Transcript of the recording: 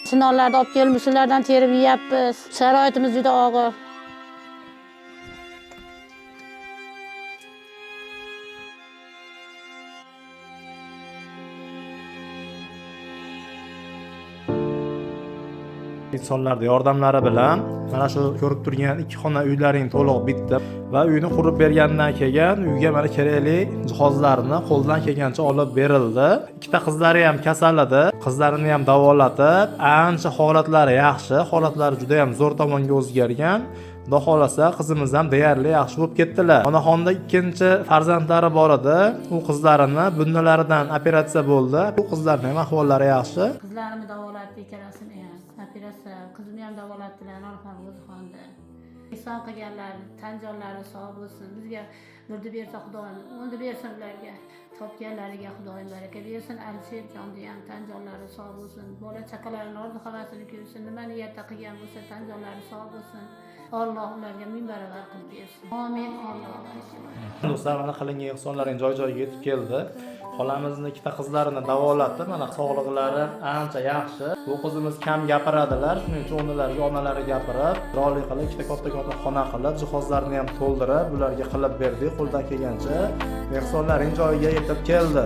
Chinorlarni olib kelib shulardan terib yeyapmiz. Sharoitimiz juda og'ir. İnsanlar yordamlari bilan mana shu ko'rib turgan 2 xona uylaring to'liq bitdi va uyni qurib bergandan keyin uyga mana kerakli jihozlarni qo'ldan kelgancha olib berildi. Ikkita qizlari ham kasal edi. Qizlarini ham davolatib, ancha holatlari yaxshi, holatlari juda ham zo'r tomonga o'zgargan. Xudo xolasa qizimiz ham deyarli yaxshi bo'lib ketdilar. Onaxonda ikkinchi farzandlari bor edi. U qizlarini bundalaridan operatsiya bo'ldi. Bu qizlarning ham ahvollari yaxshi. Qizlarimni davolatdi ikkalasini ham. Operatsiya, qizimni ham davolatdilar Onaxonda. Ihson qilganlar, tan jonlari sog' bo'lsin. Bizga nurni bersa Xudoyim, unda bersin ularga. Topganlariga Xudoyim baraka bersin. Alisherjonni ham tan jonlari sog' bo'lsin. Bola chaqalarini orzu havasini ko'rsin. Nima niyatda qilgan bo'lsa tan jonlari sog' bo'lsin. Alloh ularga ming barobar qilib bersin. Amin. Alloh. Do'stlar, mana qilingan ihsonlaring joy-joyiga yetib keldi. Xolamizning ikkita qizlarini davolatdi. Mana sog'liqlari ancha yaxshi. Bu qizimiz kam gapiradilar. Shuning uchun ularga onalari gapirib, chiroyli qilib ikkita katta-katta xona qilib, jihozlarni ham to'ldirib, ularga qilib berdik qo'ldan kelgancha. Ihsonlaring joyiga yetib keldi.